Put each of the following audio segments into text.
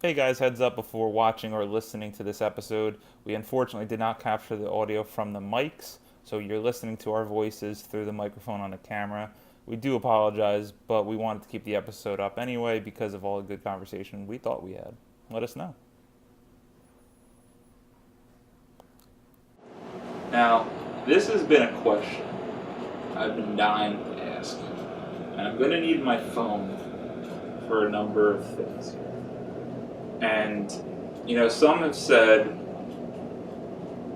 Hey guys, heads up before watching or listening to this episode. We unfortunately did not capture the audio from the mics, so you're listening to our voices through the microphone on the camera. We do apologize, but we wanted to keep the episode up anyway because of all the good conversation we thought we had. Let us know. Now, this has been a question I've been dying to ask, and I'm going to need my phone for a number of things here. And, some have said,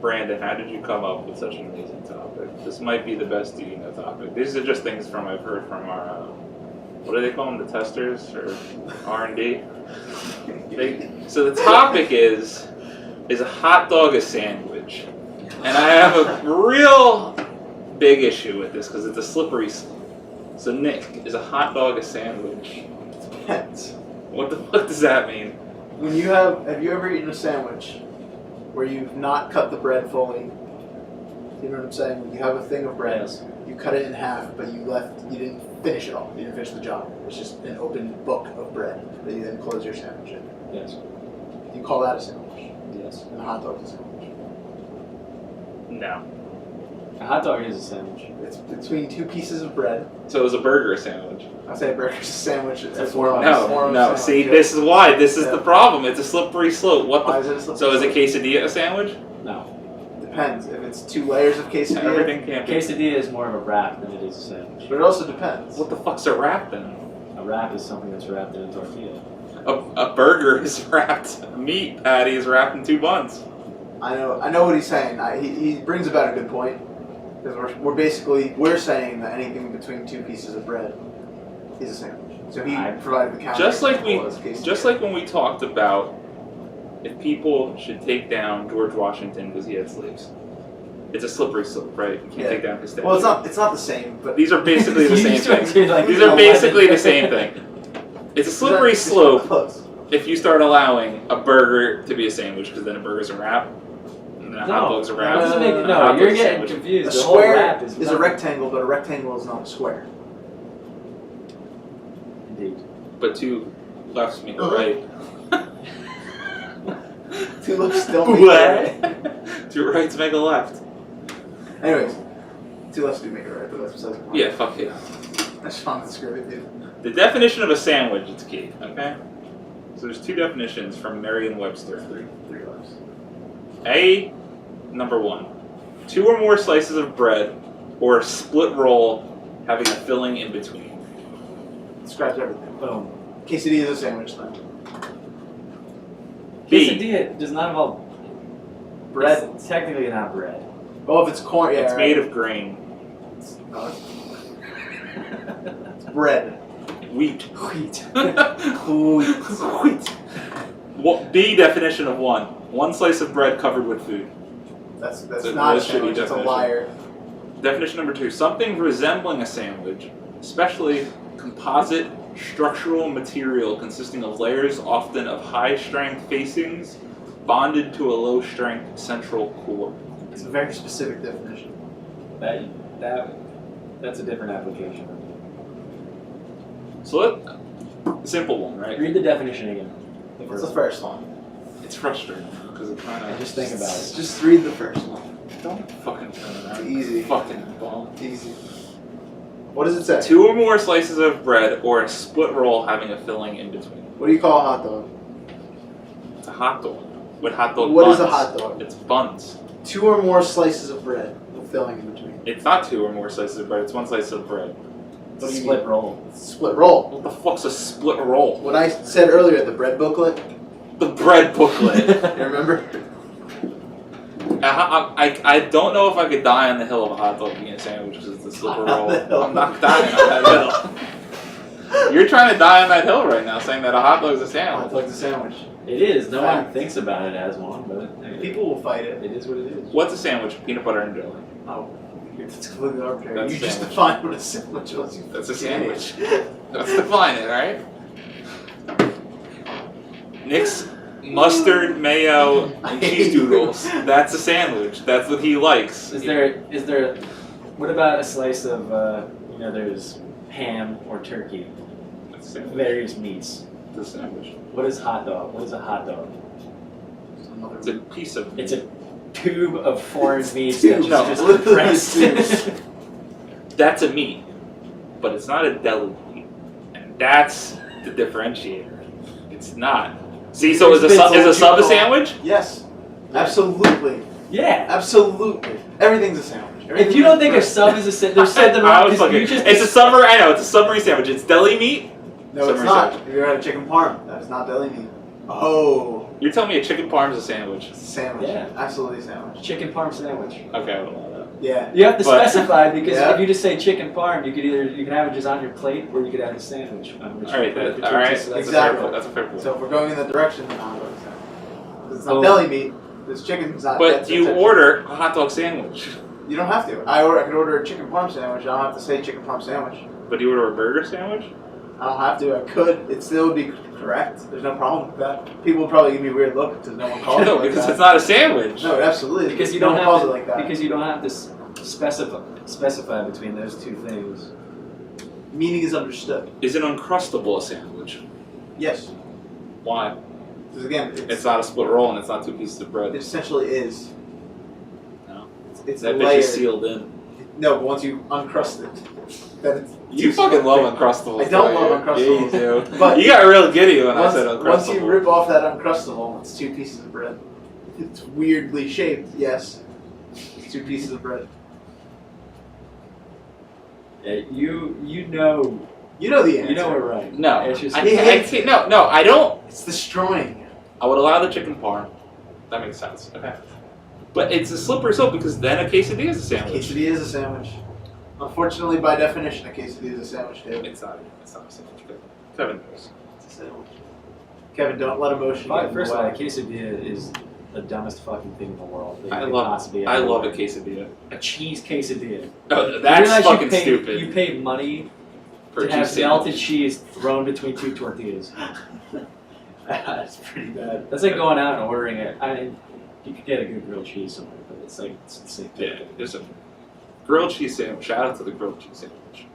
Brandon, how did you come up with such an amazing topic? This might be the best topic. These are just things I've heard from our, what do they call them, the testers, or R&D? So the topic is a hot dog a sandwich? And I have a real big issue with this because it's a slippery slope. So Nick, is a hot dog a sandwich? Depends. What the fuck does that mean? Have you ever eaten a sandwich where you've not cut the bread fully? You know what I'm saying? When you have a thing of bread, Yes. You cut it in half, but you didn't finish it all. You didn't finish the job. It's just an open book of bread that you then close your sandwich in. Yes. You call that a sandwich? Yes. And a hot dog is a sandwich. No. A hot dog is a sandwich. It's between two pieces of bread. So is a burger a sandwich? I say a burger's a sandwich. It's a That's form of No. sandwich. See, this is why. This is Yeah. the problem. It's a slippery slope. Why is it a slippery So is a slope? quesadilla a sandwich? No. Depends. If it's 2 layers of quesadilla, Everything can't be. Quesadilla is more of a wrap than it is a sandwich. but it also depends. What the fuck's a wrap then? A wrap is something that's wrapped in a tortilla. A burger is wrapped. A meat patty is wrapped in 2 buns. I know what he's saying. He brings about a good point. Because we're saying that anything between 2 pieces of bread is a sandwich. So he provided the counter. Just like example when we talked about if people should take down George Washington because he had slaves. It's a slippery slope, right? You can't take down his statue. Well, it's not the same, but These are basically the same thing. Like, These are basically the same thing. It's a slippery slope close. if you start allowing a burger to be a sandwich because then a burger's a wrap. And then a hot dog's a wrap. That doesn't make, and a no, hot you're dog's a getting sandwich. confused. A The whole square wrap is a rectangle, but a rectangle is not a square. Indeed. But 2 lefts make a right. 2 looks still make a right. What? 2 rights make a left. Anyways, 2 lefts do make a right, but that's besides the point. Yeah, fuck it. I just wanted to screw it, dude. The definition of a sandwich is key, okay? So there's 2 definitions from Merriam-Webster. 3 lefts. A, number 1, 2 or more slices of bread or a split roll having a filling in between. Describes everything. Boom. Quesadilla is a sandwich then. B, Quesadilla does not involve Bread. It's technically not bread. Oh, if it's corn, yeah. it's right. made of grain. No, it's bread. Wheat. Wheat. Wheat. B, definition of 1, 1 slice of bread covered with food. That's So not a this should be sandwich, it's a definition. liar. Definition number 2, something resembling a sandwich, especially composite structural material consisting of layers often of high-strength facings bonded to a low-strength central core. It's a very specific definition. That's a different application. So simple one, right? Read the definition again. What's the first one? It's frustrating because it's kind of Just think about it. Just read the first one. Don't fucking turn it around. Easy. Fucking bum. Easy. What does it say? 2 or more slices of bread or a split roll having a filling in between. What do you call a hot dog? It's a hot dog. With hot dog What buns. is a hot dog? It's buns. 2 or more slices of bread with filling in between. It's not 2 or more slices of bread. It's 1 slice of bread. It's a What do you split mean? roll. Split roll. What the fuck's a split roll? What I said earlier, the bread booklet. The bread booklet. You remember? I don't know if I could die on the hill of a hot dog being a sandwich because it's a slippery On the roll. hill. I'm not dying on that hill. You're trying to die on that hill right now, saying that a hot dog's a Hot sandwich. dog's a sandwich. It is. No one Fact. thinks about it as one, but People will fight it. it is what it is. What's a sandwich? Peanut butter and jelly. Oh, it's completely arbitrary. That's You a just sandwich. defined what a sandwich was. You That's a idiot. sandwich. Let's define it, alright? Nick's mustard, mayo, and cheese doodles. That's a sandwich. That's what he likes. Is there, what about a slice of, there's ham or turkey, That's a sandwich. various meats. It's a sandwich. What is hot dog? What is a hot dog? It's a piece of. It's a tube of foreign meat Tube. that's No, just pressed. That's a meat, but it's not a deli meat, and that's the differentiator. It's not. See, so is a sub a sandwich? Yes, absolutely, Yeah. absolutely. Everything's a sandwich. If you don't think a sub is a sandwich, there's something wrong. It's a submarine. I know it's a submarine sandwich. It's deli meat. No, it's not. If you're at a chicken parm, that is not deli meat. Oh, You're telling me a chicken parm is a sandwich? it's a sandwich. Yeah. Absolutely a sandwich. chicken parm sandwich. Okay, I would allow that. Yeah. You have to But- specify because Yeah. if you just say chicken parm, you can have it just on your plate, or you could have a sandwich. On which All right, you put the all right. tortillas. That's Exactly. a fair point. That's a fair point. So if we're going in that direction, then I'll go with sandwich. Because it's not Oh. deli meat. This chicken's not. But that's do you essentially- order a hot dog sandwich? You don't have to. I could order a chicken parm sandwich. I don't have to say chicken parm sandwich. But do you order a burger sandwich? I don't have to. I could. It still would be correct. There's no problem with that. People would probably give me a weird look because no one calls it No, like because that. it's not a sandwich. No, it absolutely. is. Because you no don't one have calls to, it like that. because you don't have to specify between those two things. Meaning is understood. Is it uncrustable a sandwich? Yes. Why? Because again, It's not a split roll and it's not two pieces of it bread. essentially is. No. It's That bitch layered. is sealed in. No, but once you uncrust it, then it's. You fucking love Uncrustables. I don't don't love you? Uncrustables. Yeah, you do. But You got real giddy when I said Uncrustable. once you rip off that Uncrustable, it's two pieces of bread. It's weirdly shaped, yes. It's two pieces of bread. Yeah, you know You know the answer. you know we're right. No, It's just I can't, no, I don't. It's destroying. I would allow the chicken parm. That makes sense. Okay. But it's a slippery slope because then a quesadilla is a sandwich. Quesadilla is a sandwich. Unfortunately, by definition, a quesadilla is a sandwich, David. It's not a sandwich. Kevin knows. It's a sandwich. Kevin, don't let emotion get in the First of all, way. a quesadilla is the dumbest fucking thing in the world. that you I could love possibly I ever love a order. quesadilla. A cheese quesadilla. Oh, You that's realize fucking you paid, stupid. You paid money for to a have cheese melted sandwich. cheese thrown between two tortillas. That's pretty bad. That's like going out and ordering it. I mean, you could get a good grilled cheese somewhere, but it's like it's the same thing. Yeah, there's a grilled cheese sandwich. Shout out to the grilled cheese sandwich.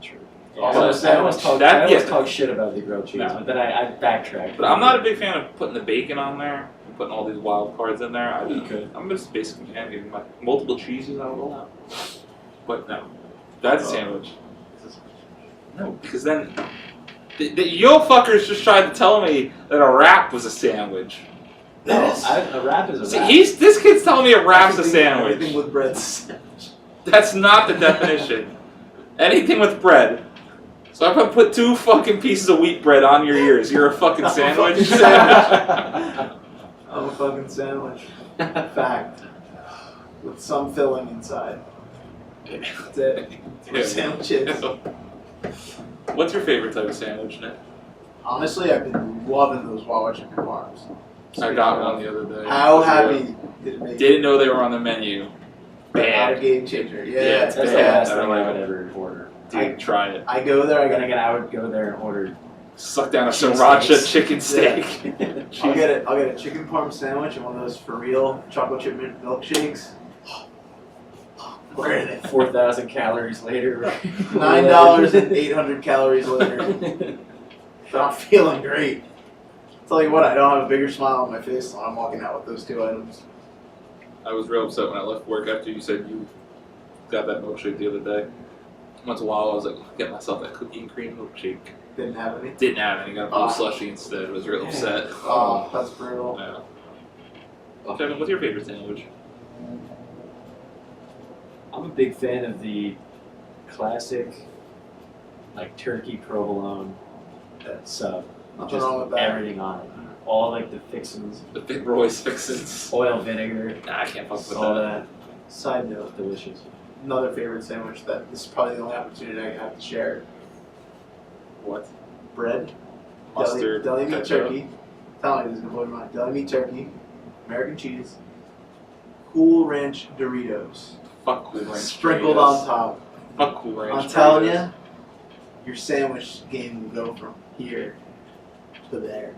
True. Oh, I always talk, that- I always yeah. talk shit about the grilled cheese, No. but then I backtrack. But I'm not a big fan of putting the bacon on there and putting all these wild cards in there. You could. I'm just basically having my multiple cheeses I would allow. But no, that's a sandwich. No, because then the yo fuckers just tried to tell me that a wrap was a sandwich. No, Yes. a wrap is a See, wrap. this kid's telling me a wrap's a Everything sandwich. with bread's a sandwich. That's not the definition. Anything with bread. So if I put two fucking pieces of wheat bread on your ears, you're a fucking sandwich. I'm a fucking sandwich. Fact. With some filling inside. That's it. That's what a sandwich is. What's your favorite type of sandwich, Nick? Honestly, I've been loving those Wawa chicken parms. I got one the other day. How happy did it make you? Didn't know they were on the menu. Not a Bad. game changer. Yeah, Yeah, it's That's the bad. last I thing don't I like would it. ever order. Dude, try it. I go there, I And gotta again, I would go there and order. Suck down a Cheese sriracha steaks. chicken steak. I'll get a chicken parm sandwich and one of those for real chocolate chip milkshakes. Where are they? 4,000 calories later. $9 and 800 calories later. But I'm feeling great. Tell you what, I don't have a bigger smile on my face when I'm walking out with those two items. I was real upset when I left work after you said you got that milkshake the other day. Once in a while, I was like, get myself that cookie and cream milkshake. Didn't have any. Didn't have any. Got a blue Oh. slushy instead. I was real upset. Oh, that's brutal. Yeah. Kevin, what's your favorite sandwich? I'm a big fan of the classic, like turkey provolone sub. Nothing Just wrong with that. everything on it. All like the fixins, The Big Roy's Fixins. oil, vinegar, Nah, I can't fuck with all that. that. Side note, Delicious. another favorite sandwich that this is probably the only opportunity I have to share. What? Bread, Mustard, deli meat ketchup. turkey. Tell me this is gonna blow your mind. Deli meat turkey, American cheese, Cool Ranch Doritos, Fuck Cool Ranch. sprinkled Doritos. on top. Fuck Cool Ranch. I'm telling Doritos. you, your sandwich game will go from here to there,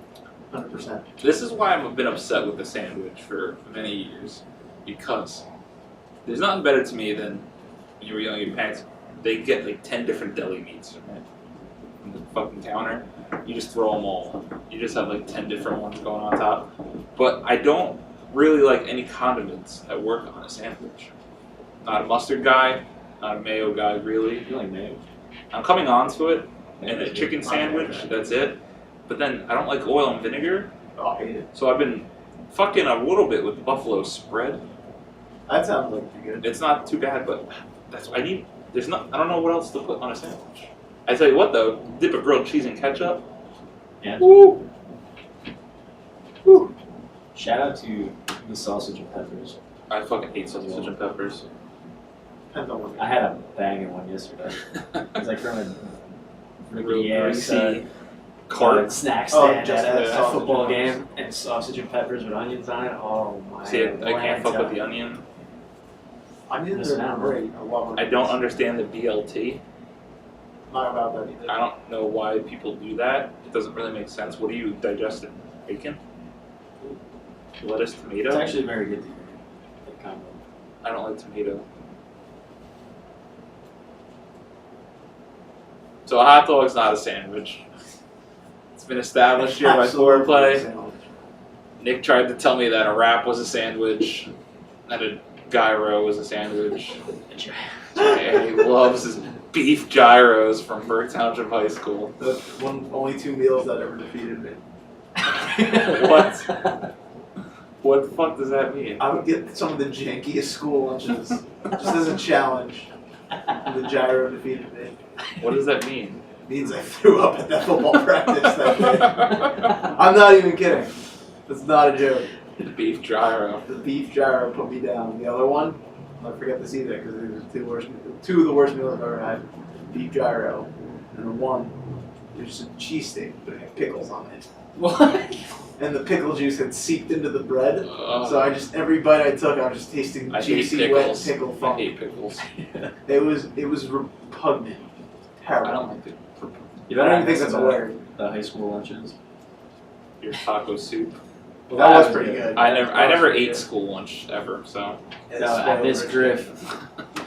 100%. This is why I've been upset with the sandwich for many years. Because there's nothing better to me than when you were young, your parents, they get like 10 different deli meats, right? on the fucking counter. You just throw them all. You just have like 10 different ones going on top. But I don't really like any condiments that work on a sandwich. Not a mustard guy, not a mayo guy really. You like mayo? I'm coming on to it. And a chicken sandwich, that's it. But then I don't like oil and vinegar. Oh, I hate it. So I've been fucking a little bit with buffalo spread. That sounds like pretty good. It's not too bad, but that's what I need. I don't know what else to put on a sandwich. I tell you what though, dip a grilled cheese in ketchup. Yeah. Woo! Woo! Shout out to the sausage and peppers. I fucking hate sausage and peppers. Depends on what. I had a banging one yesterday. It was like from a Real Ricky greasy cart. snack Oh, stand just at the a sausage football and game, and sausage and peppers with onions on it. Oh my! See, I can't fuck with the onion. Onions are great. I love onions. I don't understand the BLT. Not about that either. I don't know why people do that. It doesn't really make sense. What do you digest in? Bacon? Lettuce, tomato? It's actually very good to eat. That combo. I don't like tomato. So a hot dog's not a sandwich. It's been established here by Absolutely foreplay. sandwich. Nick tried to tell me that a wrap was a sandwich, that a gyro was a sandwich. And he loves his beef gyros from Burke Township High School. The only two meals that ever defeated me. What? What the fuck does that mean? I would get some of the jankiest school lunches just as a challenge. And the gyro defeated me. What does that mean? Means I threw up at that football practice that day. I'm not even kidding. That's not a joke. The beef gyro. The beef gyro put me down. The other one, I'll never forget to see that because it was two of the worst meals I've ever had. Beef gyro. And the one, it was just a cheesesteak, but it had pickles on it. What? And the pickle juice had seeped into the bread. So every bite I took, I was just tasting I hate juicy, wet pickles. pickle I funk. hate pickles. It was repugnant. Terrible. I don't like I don't even think that's a word. The high school lunches. your taco soup. Well, that was pretty good. I never pretty ate good. school lunch ever, so. It's No, I miss spoilers.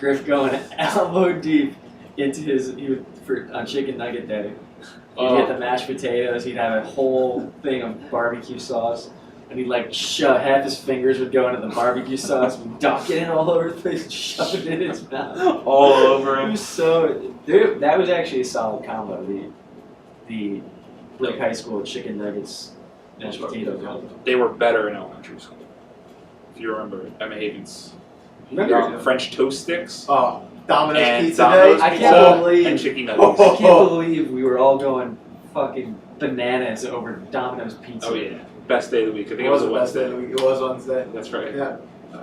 Griff going elbow deep into on chicken nugget day. He'd get the mashed potatoes, he'd have a whole thing of barbecue sauce, and he'd like shove, half his fingers would go into the barbecue sauce, and dunk it in all over the place, and shove it in his mouth. all over It him. was so, dude, that was actually a solid combo, the Blake High School chicken nuggets, mashed potato combo. They were better in elementary school. If you remember Emma Havens. Remember? French toast sticks. Oh, Domino's And Pizza Domino's Day. I pizza can't believe- and chicken Oh, nuggets. I can't believe we were all going fucking bananas over Domino's pizza. Oh yeah, best day of the week. I think It it was was a the best day of Wednesday. the week. It was Wednesday. That's right. Yeah,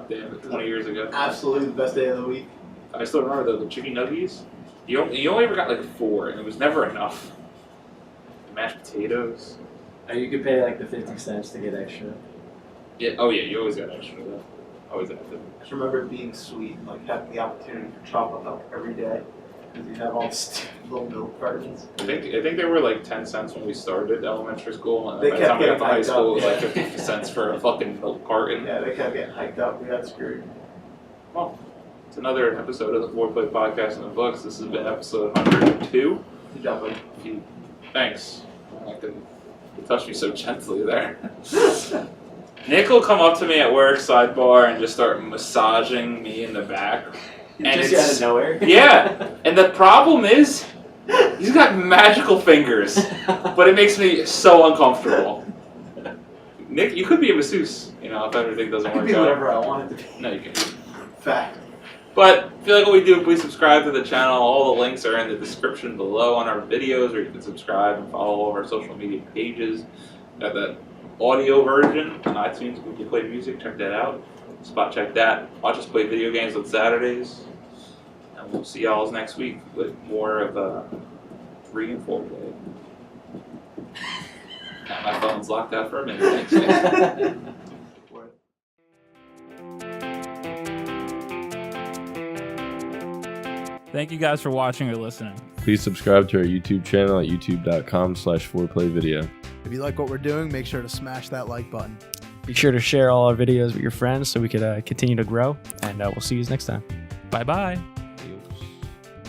Damn it, 20 years ago. absolutely the best day of the week. I still remember though, the chicken nuggies. You only ever got like 4, and it was never enough. Mashed potatoes. You could pay like the 50 cents to get extra. Yeah. Oh yeah, you always got extra though. Always had to. I just remember it being sweet, and like having the opportunity for chocolate milk every day, because you have all these stupid little milk cartons. I think they were like 10 cents when we started elementary school, and They by the kept time we got getting to high hyped school, it up, was like yeah. 50 cents for a fucking milk carton. Yeah, they kept getting hyped up. We got screwed. Well, it's another episode of the Foreplay Podcast in the books. This has been episode 102. Good job, buddy. Thanks. You touched me so gently there. Nick will come up to me at work sidebar and just start massaging me in the back. And Just it's out of nowhere. yeah. And the problem is, he's got magical fingers, but it makes me so uncomfortable. Nick, you could be a masseuse, you know, if everything doesn't I can work be out. whatever I want it to be. No, you can't. Fact. But if you like what we do, please subscribe to the channel. All the links are in the description below on our videos, or you can subscribe and follow all of our social media pages. Got that audio version on iTunes. We can play music. Check that out. Spot check that. Watch us play video games on Saturdays. And we'll see y'all next week with more of 3 and 4 play. Now my phone's locked out for a minute. Thanks. Thank you guys for watching or listening. Please subscribe to our YouTube channel at youtube.com/4playvideo. If you like what we're doing, make sure to smash that like button. Be sure to share all our videos with your friends so we could continue to grow, and we'll see you next time. Bye-bye.